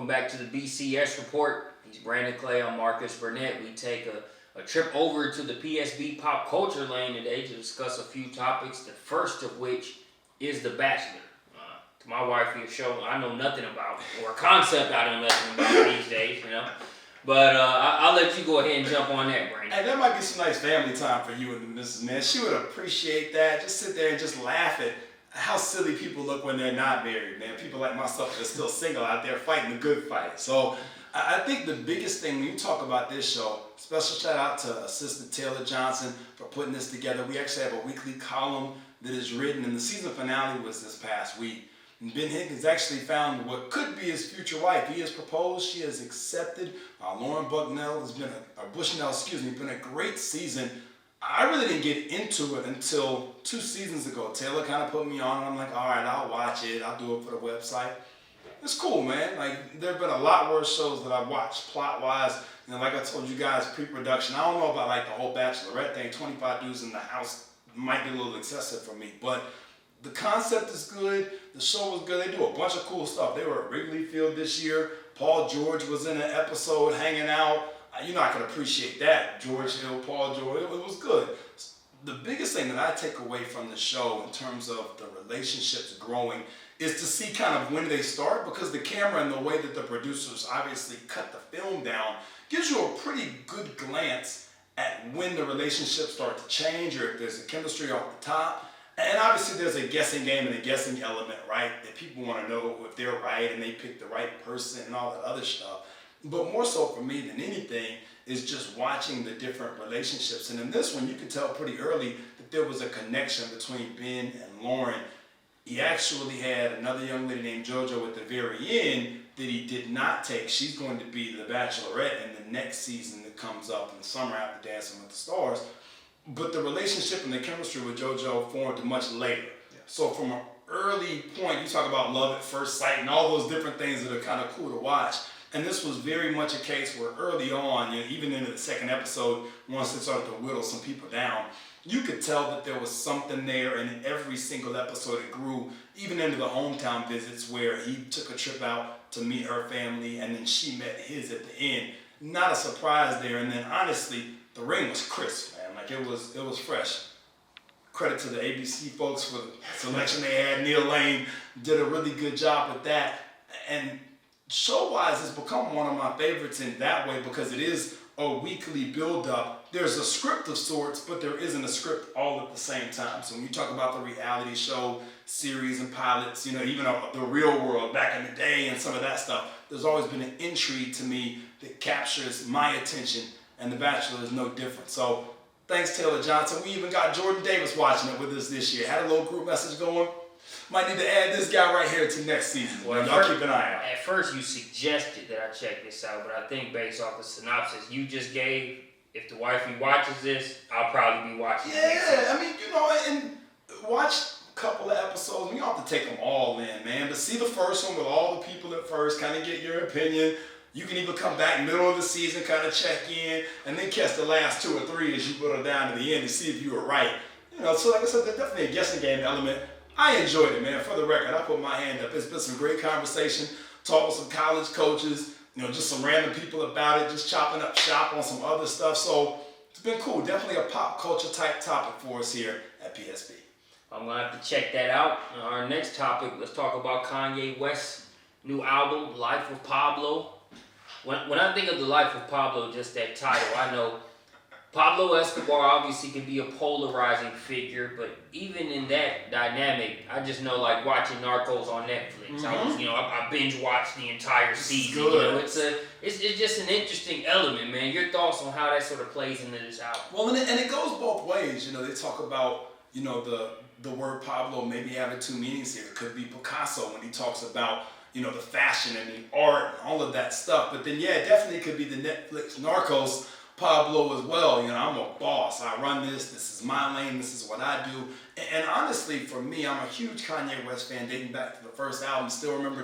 Welcome back to the BCS Report. He's Brandon Clay. I'm Marques Burnett. We take a trip over to the PSB pop culture lane today to discuss a few topics, the first of which is The Bachelor. To my wife, a show I know nothing about, or a concept I know nothing about these days, you know. But I'll let you go ahead and jump on that, Brandon. Hey, that might be some nice family time for you and the missus, man. She would appreciate that. Just sit there and just laugh at how silly people look when they're not married, man. People like myself that are still single out there fighting the good fight. So I think the biggest thing when you talk about this show, special shout out to Assistant Taylor Johnson for putting this together. We actually have a weekly column that is written, and the season finale was this past week. And Ben Higgins actually found what could be his future wife. He has proposed. She has accepted. Lauren Bushnell has been been a great season. I really didn't get into it until 2 seasons ago. Taylor kind of put me on, and I'm like, all right, I'll watch it. I'll do it for the website. It's cool, man. Like, there have been a lot worse shows that I've watched plot-wise. You know, like I told you guys, pre-production. I don't know about like the whole Bachelorette thing. 25 dudes in the house might be a little excessive for me, but the concept is good. The show was good. They do a bunch of cool stuff. They were at Wrigley Field this year. Paul George was in an episode hanging out. You know, I can appreciate that. George Hill, Paul George, it was good. The biggest thing that I take away from the show in terms of the relationships growing is to see kind of when they start, because the camera and the way that the producers obviously cut the film down gives you a pretty good glance at when the relationships start to change or if there's a chemistry off the top. And obviously there's a guessing game and a guessing element, right? That people want to know if they're right and they pick the right person and all that other stuff. But more so for me than anything is just watching the different relationships. And in this one, you could tell pretty early that there was a connection between Ben and Lauren. He actually had another young lady named JoJo at the very end that he did not take. She's going to be the Bachelorette in the next season that comes up in the summer after Dancing with the Stars. But the relationship and the chemistry with JoJo formed much later. Yeah. So from an early point, you talk about love at first sight and all those different things that are kind of cool to watch. And this was very much a case where early on, you know, even into the second episode, once they started to whittle some people down, you could tell that there was something there, and in every single episode it grew, even into the hometown visits where he took a trip out to meet her family and then she met his at the end. Not a surprise there. And then honestly, the ring was crisp, man. Like it was fresh. Credit to the ABC folks for the selection they had. Neil Lane did a really good job with that. And show-wise, it's become one of my favorites in that way because it is a weekly build-up. There's a script of sorts, but there isn't a script all at the same time. So when you talk about the reality show series and pilots, you know, even the real world back in the day and some of that stuff, there's always been an intrigue to me that captures my attention, and The Bachelor is no different. So thanks, Taylor Johnson. We even got Jordan Davis watching it with us this year. Had a little group message going. Might need to add this guy right here to next season. Well, y'all keep an eye out. At first, you suggested that I check this out, but I think based off the synopsis you just gave, if the wifey watches this, I'll probably be watching it. Yeah, I mean, you know, and watch a couple of episodes. You don't have to take them all in, man. But see the first one with all the people at first, kind of get your opinion. You can even come back middle of the season, kind of check in, and then catch the last 2 or 3 as you go down to the end to see if you were right. You know, so like I said, there's definitely a guessing game element. I enjoyed it, man. For the record, I put my hand up. It's been some great conversation. Talked with some college coaches, you know, just some random people about it, just chopping up shop on some other stuff. So it's been cool. Definitely a pop culture type topic for us here at PSB. I'm going to have to check that out. Our next topic, let's talk about Kanye West's new album, Life of Pablo. When I think of the Life of Pablo, just that title, I know Pablo Escobar obviously can be a polarizing figure, but even in that dynamic, I just know like watching Narcos on Netflix. Mm-hmm. I binge watched the entire season. You know, it's just an interesting element, man. Your thoughts on how that sort of plays into this album? Well, and it goes both ways. You know, they talk about, you know, the word Pablo maybe having 2 meanings here. It could be Picasso when he talks about, you know, the fashion and the art and all of that stuff. But then, yeah, it definitely could be the Netflix Narcos Pablo as well. You know, I'm a boss. I run this. This is my lane. This is what I do. And honestly, for me, I'm a huge Kanye West fan dating back to the first album. Still remember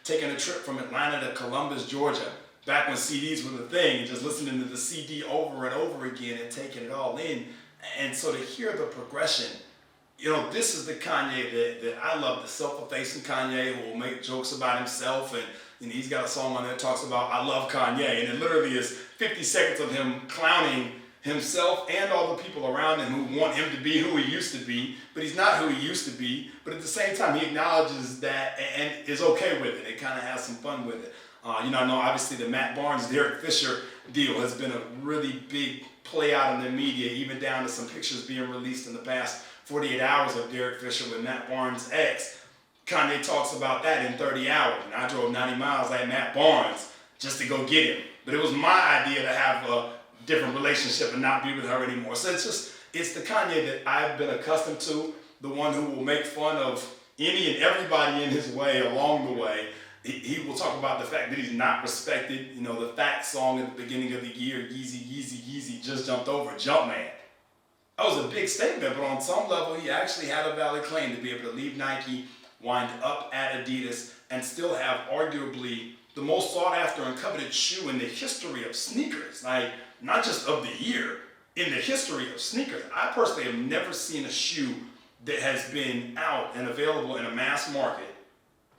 taking a trip from Atlanta to Columbus, Georgia, back when CDs were the thing, and just listening to the CD over and over again and taking it all in. And so to hear the progression, this is the Kanye that I love, the self-effacing Kanye who will make jokes about himself. And he's got a song on there that talks about I love Kanye. And it literally is 50 seconds of him clowning himself and all the people around him who want him to be who he used to be, but he's not who he used to be. But at the same time, he acknowledges that and is okay with it. It kind of has some fun with it. I know obviously the Matt Barnes, Derek Fisher deal has been a really big play out in the media, even down to some pictures being released in the past 48 hours of Derek Fisher with Matt Barnes' ex. Kanye talks about that in 30 hours. And I drove 90 miles like Matt Barnes just to go get him. But it was my idea to have a different relationship and not be with her anymore. So it's the Kanye that I've been accustomed to, the one who will make fun of any and everybody in his way along the way. He will talk about the fact that he's not respected. The Fact song at the beginning of the year, Yeezy, Yeezy, Yeezy, just jumped over Jumpman. That was a big statement, but on some level, he actually had a valid claim to be able to leave Nike, wind up at Adidas, and still have arguably the most sought after and coveted shoe in the history of sneakers. Like, not just of the year, in the history of sneakers. I personally have never seen a shoe that has been out and available in a mass market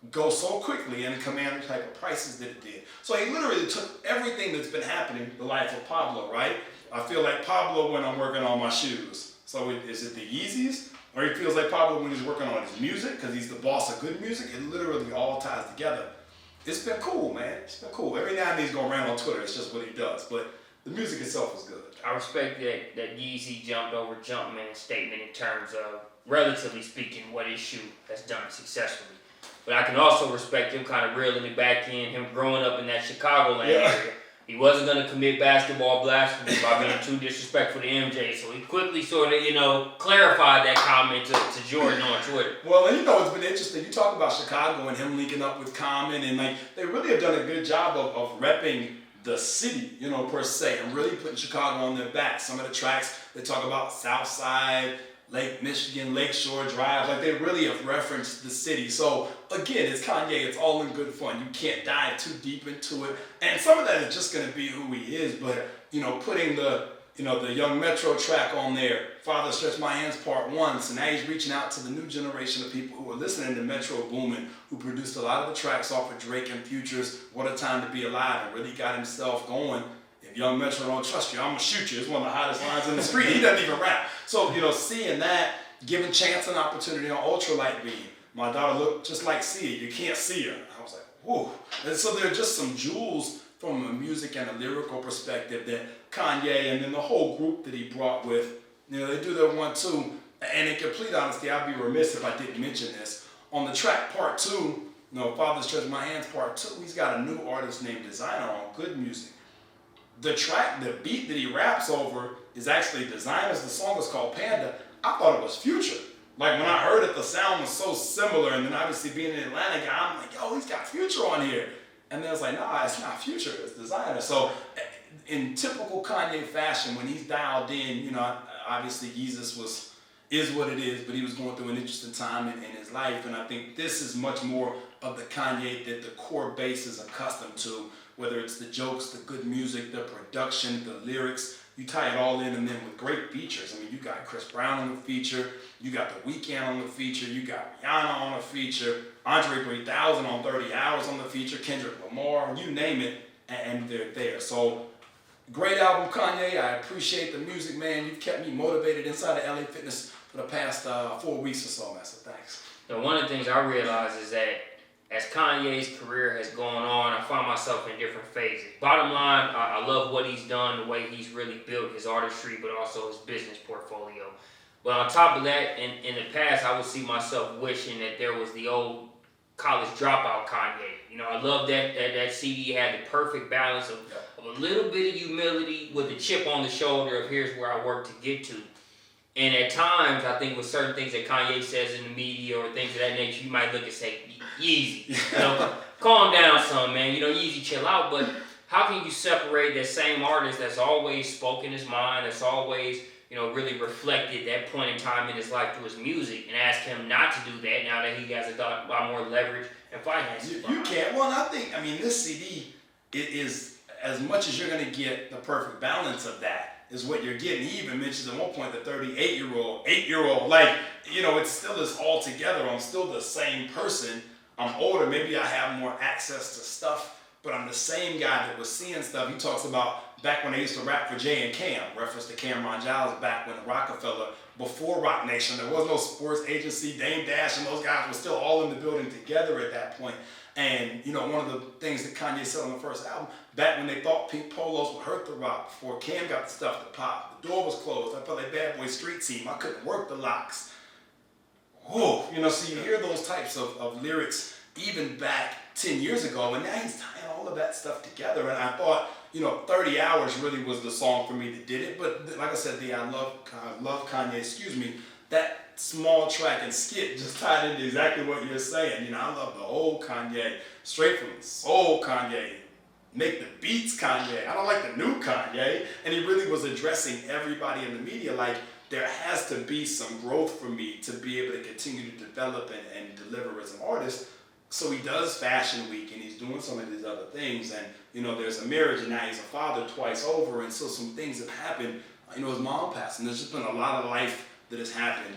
go so quickly and command the type of prices that it did. So he literally took everything that's been happening, the life of Pablo, right? I feel like Pablo when I'm working on my shoes. So is it the Yeezys? Or he feels like Pablo when he's working on his music, because he's the boss of good music. It literally all ties together. It's been cool, man. It's been cool. Every now and then he's going around on Twitter. It's just what he does. But the music itself is good. I respect that Yeezy jumped over Jumpman statement in terms of, relatively speaking, what his shoe has done successfully. But I can also respect him kind of reeling it back in, him growing up in that Chicagoland area. He wasn't going to commit basketball blasphemy by being too disrespectful to MJ. So he quickly sort of, clarified that comment to Jordan on Twitter. Well, and it's been interesting. You talk about Chicago and him linking up with Common, and they really have done a good job of repping the city, per se, and really putting Chicago on their back. Some of the tracks, they talk about South Side, Lake Michigan, Lakeshore Drive, they really have referenced the city. So again, it's Kanye, it's all in good fun. You can't dive too deep into it. And some of that is just gonna be who he is, but putting the Young Metro track on there, Father Stretch My Hands Part 1, so now he's reaching out to the new generation of people who are listening to Metro Boomin, who produced a lot of the tracks off of Drake and Future's What a Time to Be Alive, and really got himself going. If Young Metro don't trust you, I'm gonna shoot you. It's one of the hottest lines in the street. He doesn't even rap. So, seeing that, giving Chance an opportunity on Ultralight Beam. My daughter looked just like Sia. You can't see her. I was like, whoa. And so there are just some jewels from a music and a lyrical perspective that Kanye and then the whole group that he brought with, they do their 1-2. And in complete honesty, I'd be remiss if I didn't mention this. On the track Part 2, Father Stretch My Hands Part 2, he's got a new artist named Designer on Good Music. The track, the beat that he raps over is actually Designer's. The song is called Panda. I thought it was Future. Like when I heard it, the sound was so similar. And then obviously being an Atlanta guy, I'm like, yo, he's got Future on here. And then I was like, nah, it's not Future, it's Designer. So in typical Kanye fashion, when he's dialed in, obviously Yeezus is what it is, but he was going through an interesting time in his life. And I think this is much more of the Kanye that the core base is accustomed to. Whether it's the jokes, the good music, the production, the lyrics, you tie it all in, and then with great features. I mean, you got Chris Brown on the feature, you got The Weeknd on the feature, you got Rihanna on the feature, Andre 3000 on 30 Hours on the feature, Kendrick Lamar, you name it, and they're there. So, great album, Kanye. I appreciate the music, man. You've kept me motivated inside of LA Fitness for the past 4 weeks or so, man. So thanks. One of the things I realize is that as Kanye's career has gone on, I find myself in different phases. Bottom line, I love what he's done, the way he's really built his artistry, but also his business portfolio. But on top of that, in the past, I would see myself wishing that there was the old college dropout Kanye. I love that CD had the perfect balance of a little bit of humility with a chip on the shoulder of here's where I work to get to. And at times, I think with certain things that Kanye says in the media or things of that nature, you might look and say, Yeezy, calm down some, man. Yeezy, chill out. But how can you separate that same artist that's always spoken his mind, that's always, really reflected that point in time in his life through his music, and ask him not to do that now that he has a lot more leverage and finances? You can't. Well, this CD, it is as much as you're going to get the perfect balance of that. is what you're getting. He even mentions at one point the 38-year-old, 8-year-old, like, you know, it still is all together. I'm still the same person. I'm older, maybe I have more access to stuff, but I'm the same guy that was seeing stuff. He talks about back when they used to rap for Jay and Cam, reference to Cameron Giles back when Rockefeller, before Rock Nation, there was no sports agency. Dame Dash and those guys were still all in the building together at that point. And, you know, one of the things that Kanye said on the first album, back when they thought pink polos would hurt the rock, before Cam got the stuff to pop, the door was closed. I felt like Bad Boy Street Team. I couldn't work the locks. Whoa, you know, so you hear those types of lyrics even back 10 years ago, and now he's tying all of that stuff together. And I thought, you know, 30 Hours really was the song for me that did it. But like I said, I love Kanye, that small track and skit just tied into exactly what you're saying. You know, I love the old Kanye, straight from the soul Kanye, make the beats Kanye. I don't like the new Kanye. And he really was addressing everybody in the media like, there has to be some growth for me to be able to continue to develop and deliver as an artist. So he does Fashion Week and he's doing some of these other things. And, you know, there's a marriage and now he's a father twice over. And so some things have happened. You know, his mom passed and there's just been a lot of life that has happened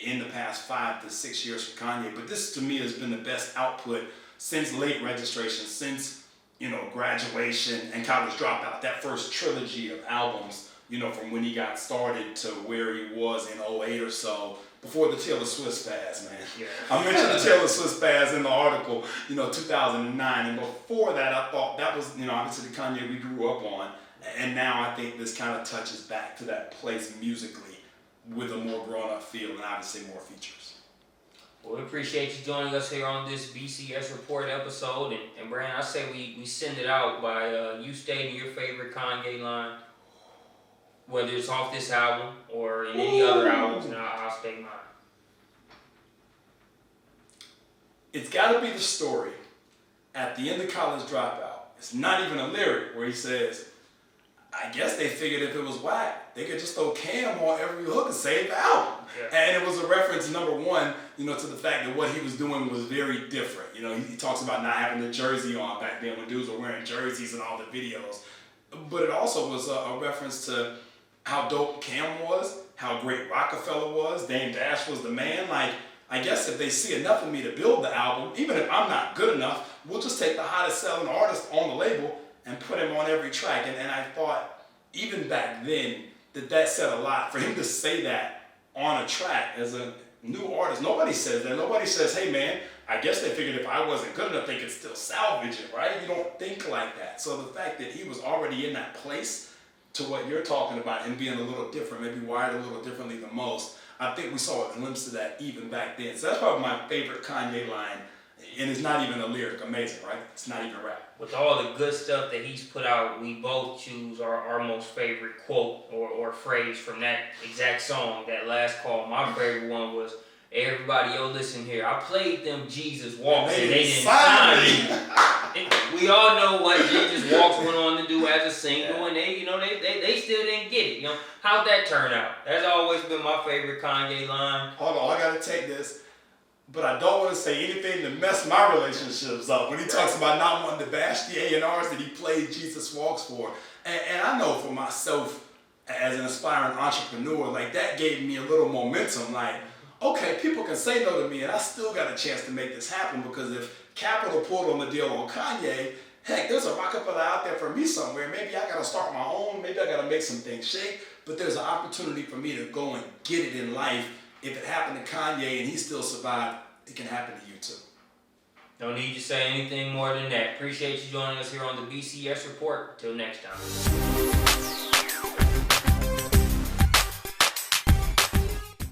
in the past 5 to 6 years for Kanye. But this to me has been the best output since Late Registration, since, you know, Graduation and College Dropout, that first trilogy of albums. You know, from when he got started to where he was in 2008 or so, before the Taylor Swift spaz, man. Yeah. I mentioned the Taylor Swift spaz in the article, you know, 2009. And before that, I thought that was, you know, obviously the Kanye we grew up on. And now I think this kind of touches back to that place musically with a more grown-up feel and obviously more features. Well, we appreciate you joining us here on this BCS Report episode. And Brandon, I say we send it out by you stating your favorite Kanye line, whether it's off this album or in any other albums, and I'll state mine. It's got to be the story at the end of College Dropout. It's not even a lyric where he says, I guess they figured if it was whack, they could just throw Cam on every hook and save the album. Yeah. And it was a reference, number one, you know, to the fact that what he was doing was very different. You know, he talks about not having the jersey on back then when dudes were wearing jerseys and all the videos. But it also was a reference to how dope Cam was, how great Rockefeller was, Dame Dash was the man. Like, I guess if they see enough of me to build the album, even if I'm not good enough, we'll just take the hottest selling artist on the label and put him on every track. And I thought, even back then, that said a lot. For him to say that on a track as a new artist, nobody says that. Nobody says, hey man, I guess they figured if I wasn't good enough, they could still salvage it, right? You don't think like that. So the fact that he was already in that place to what you're talking about, him being a little different, maybe wired a little differently than most, I think we saw a glimpse of that even back then. So that's probably my favorite Kanye line, and it's not even a lyric. Amazing, right? It's not even rap. With all the good stuff that he's put out, we both choose our most favorite quote or phrase from that exact song, that last call. My favorite one was, hey, everybody, yo, listen here. I played them Jesus Walks and they didn't sign me. We all know what Jesus Walks went on to do as a single, and they still didn't get it. You know, how'd that turn out? That's always been my favorite Kanye line. Hold on, I gotta take this. But I don't want to say anything to mess my relationships up. When he talks about not wanting to bash the A&Rs that he played Jesus Walks for. And I know for myself, as an aspiring entrepreneur, like that gave me a little momentum. Like, okay, people can say no to me and I still got a chance to make this happen, because if Capital pulled on the deal on Kanye, heck, there's a Rockefeller out there for me somewhere. Maybe I got to start my own. Maybe I got to make some things shake. But there's an opportunity for me to go and get it in life. If it happened to Kanye and he still survived, it can happen to you too. No need to say anything more than that. Appreciate you joining us here on the BCS Report. Till next time.